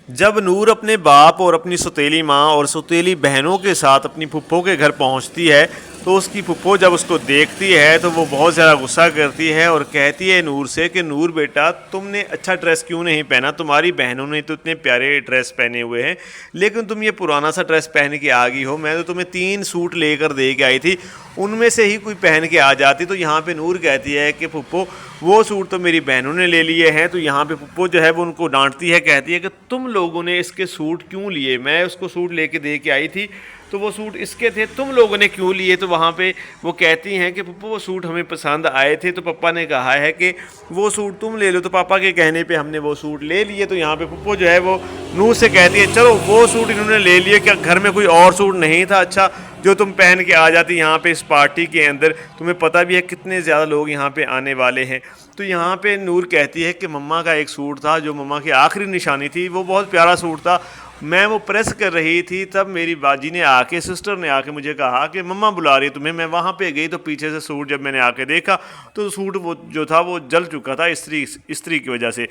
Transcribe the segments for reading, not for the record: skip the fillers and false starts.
जब नूर अपने बाप और अपनी सौतेली माँ और सौतेली बहनों के साथ अपनी फुप्पो के घर पहुंचती है तो उसकी फुप्पो जब उसको देखती है तो वो बहुत ज़्यादा गुस्सा करती है और कहती है नूर से कि नूर बेटा, तुमने अच्छा ड्रेस क्यों नहीं पहना? तुम्हारी बहनों ने तो इतने प्यारे ड्रेस पहने हुए हैं, लेकिन तुम ये पुराना सा ड्रेस पहन के आ गई हो। मैं तो तुम्हें 3 सूट लेकर दे के आई थी, उनमें से ही कोई पहन के आ जाती। तो यहाँ पे नूर कहती है कि फुप्पो, वो सूट तो मेरी बहनों ने ले लिए हैं। तो यहाँ पे फुप्पो जो है वो उनको डांटती है, कहती है कि तुम लोगों ने इसके सूट क्यों लिए? मैं उसको सूट लेके दे के आई थी तो वो सूट इसके थे, तुम लोगों ने क्यों लिए? तो वहाँ पे वो कहती हैं कि पप्पू वो सूट हमें पसंद आए थे तो पापा ने कहा है कि वो सूट तुम ले लो, तो पापा के कहने पे हमने वो सूट ले लिए। तो यहाँ पे पप्पू जो है वो नूर से कहती है चलो वो सूट इन्होंने ले लिए, क्या घर में कोई और सूट नहीं था अच्छा जो तुम पहन के आ जाती यहाँ पे इस पार्टी के अंदर? तुम्हें पता भी है कितने ज़्यादा लोग यहाँ पे आने वाले हैं। तो यहाँ पे नूर कहती है कि मम्मा का एक सूट था जो मम्मा की आखिरी निशानी थी, वो बहुत प्यारा सूट था, मैं वो प्रेस कर रही थी तब मेरी बाजी ने आके, सिस्टर ने आके मुझे कहा कि मम्मा बुला रही है तुम्हें। मैं वहाँ पे गई तो पीछे से सूट जब मैंने आके देखा तो सूट वो जो था वो जल चुका था इस्त्री की वजह से।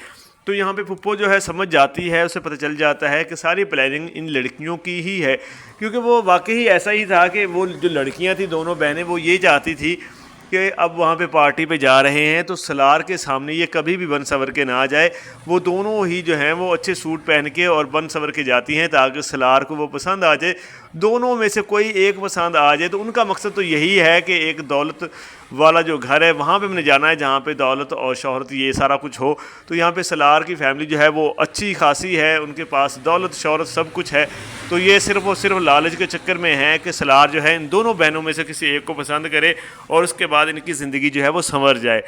तो यहाँ पे फुप्पो जो है समझ जाती है, उसे पता चल जाता है कि सारी प्लानिंग इन लड़कियों की ही है, क्योंकि वो वाकई ऐसा ही था कि वो जो लड़कियाँ थी दोनों बहनें वो ये चाहती थी कि अब वहाँ पे पार्टी पे जा रहे हैं तो सलार के सामने ये कभी भी बन सवर के ना आ जाए। वो दोनों ही जो हैं वो अच्छे सूट पहन के और बन सवर के जाती हैं ताकि सलार को वो पसंद आ जाए। दोनों में से कोई एक पसंद आ जाए तो उनका मकसद तो यही है कि एक दौलत वाला जो घर है वहाँ पे मैंने जाना है जहाँ पे दौलत और शोहरत ये सारा कुछ हो। तो यहाँ पे सलार की फैमिली जो है वो अच्छी खासी है, उनके पास दौलत शोहरत सब कुछ है। तो ये सिर्फ और सिर्फ लालच के चक्कर में है कि सलार जो है इन दोनों बहनों में से किसी एक को पसंद करे और उसके बाद इनकी ज़िंदगी जो है वो संवर जाए।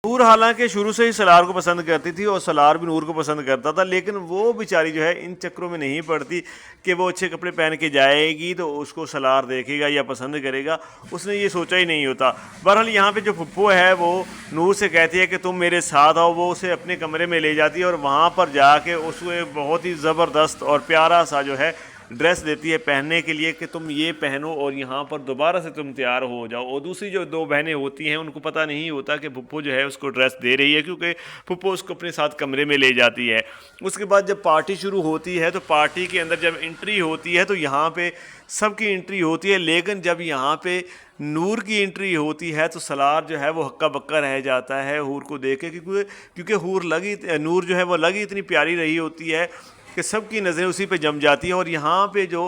नूर हालांकि शुरू से ही सलार को पसंद करती थी और सलार भी नूर को पसंद करता था, लेकिन वो बेचारी जो है इन चक्करों में नहीं पड़ती कि वो अच्छे कपड़े पहन के जाएगी तो उसको सलार देखेगा या पसंद करेगा, उसने ये सोचा ही नहीं होता। बहरहाल यहाँ पे जो फुप्पो है वो नूर से कहती है कि तुम मेरे साथ आओ। वो उसे अपने कमरे में ले जाती है और वहाँ पर जाके उसको बहुत ही ज़बरदस्त और प्यारा सा जो है ड्रेस देती है पहनने के लिए कि तुम ये पहनो और यहाँ पर दोबारा से तुम तैयार हो जाओ। और दूसरी जो दो बहनें होती हैं उनको पता नहीं होता कि फुप्पो जो है उसको ड्रेस दे रही है, क्योंकि फुप्पो उसको अपने साथ कमरे में ले जाती है। उसके बाद जब पार्टी शुरू होती है तो पार्टी के अंदर जब एंट्री होती है तो यहाँ पे सबकी एंट्री होती है, लेकिन जब यहाँ पे नूर की एंट्री होती है तो सलार जो है वो हक्का बक्का रह जाता है हूर को देख के, क्योंकि नूर जो है वो लगी इतनी प्यारी रही होती है कि सबकी नज़रें उसी पे जम जाती हैं। और यहाँ पे जो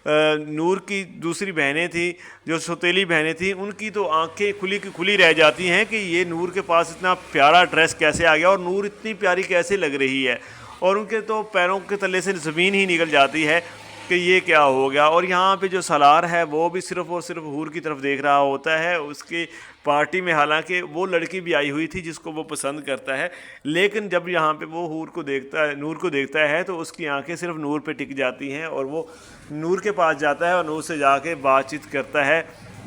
नूर की दूसरी बहनें थी, जो सौतेली बहनें थी, उनकी तो आंखें खुली की खुली रह जाती हैं कि ये नूर के पास इतना प्यारा ड्रेस कैसे आ गया और नूर इतनी प्यारी कैसे लग रही है, और उनके तो पैरों के तले से ज़मीन ही निकल जाती है कि ये क्या हो गया। और यहाँ पे जो सलार है वो भी सिर्फ़ और सिर्फ हूर की तरफ देख रहा होता है। उसकी पार्टी में हालांकि वो लड़की भी आई हुई थी जिसको वो पसंद करता है, लेकिन जब यहाँ पे वो हूर को देखता है, नूर को देखता है, तो उसकी आंखें सिर्फ नूर पे टिक जाती हैं और वो नूर के पास जाता है और नूर से जाके बातचीत करता है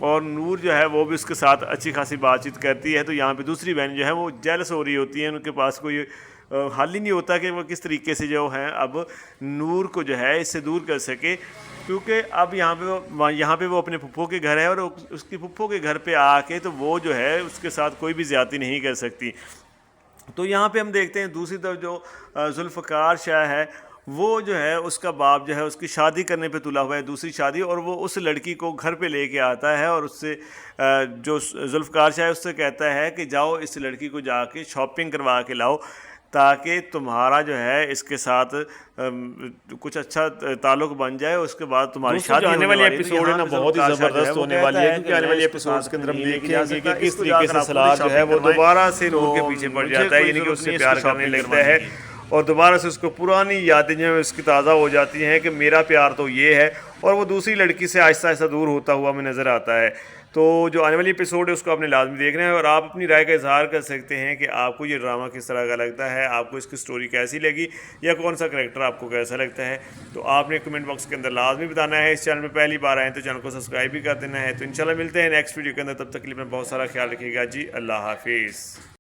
और नूर जो है वो भी उसके साथ अच्छी खासी बातचीत करती है। तो यहाँ पे दूसरी बहन जो है वो जेलस हो रही होती है, उनके पास कोई हल ही नहीं होता कि वो किस तरीके से जो है अब नूर को जो है इससे दूर कर सके, क्योंकि अब यहाँ पे वो अपने फुप्पो के घर है और उसकी फुप्पो के घर पे आके तो वो जो है उसके साथ कोई भी ज़्यादती नहीं कर सकती। तो यहाँ पे हम देखते हैं दूसरी तरफ जो जुल्फ़कार शाह है वो जो है उसका बाप जो है उसकी शादी करने पे तुला हुआ है, दूसरी शादी, और वो उस लड़की को घर पे लेके आता है और उससे जो जुल्फ़कार शाह है उससे कहता है कि जाओ इस लड़की को जाके शॉपिंग करवा के लाओ ताकि तुम्हारा जो है इसके साथ कुछ अच्छा ताल्लुक बन जाए, उसके बाद तुम्हारी शादी आने वाली वाली है। तो एपिसोड है यहाँ ना पे बहुत ही ज़ुल्फ़कार शाह जो है ज़बरदस्त वो होने कहता वाली है, है क्योंकि कि आने मैं वाली इसको एपिसोड्स साथ के अंदर हम नहीं लेके जा देखेंगे सकता, कि किस इसको तरीके जाकर से आप सलार खुद जो है शॉपिंग वो करवाएं। दोबारा से तो नूर के पीछे पड़ मुझे जाता है, कोई यानी कि ज़रूरत उससे नहीं है प्यार इसको करने शॉपिंग लगता है करवाने की। और दोबारा से उसको पुरानी यादें जो है उसकी ताज़ा हो जाती हैं कि मेरा प्यार तो ये है, और वो दूसरी लड़की से आहिस्ता आहिस्ता दूर होता हुआ हमें नज़र आता है। तो जो आने वाली एपिसोड है उसको आपने लाजमी देखना है और आप अपनी राय का इजहार कर सकते हैं कि आपको ये ड्रामा किस तरह का लगता है, आपको इसकी स्टोरी कैसी लगी या कौन सा करेक्टर आपको कैसा लगता है। तो आपने कमेंट बॉक्स के अंदर लाजमी बताना है। इस चैनल में पहली बार आए तो चैनल को सब्सक्राइब भी कर देना है। तो इंशाल्लाह मिलते हैं नेक्स्ट वीडियो के अंदर, तब तक के लिए अपना बहुत सारा ख्याल रखिएगा जी। अल्लाह हाफिज़।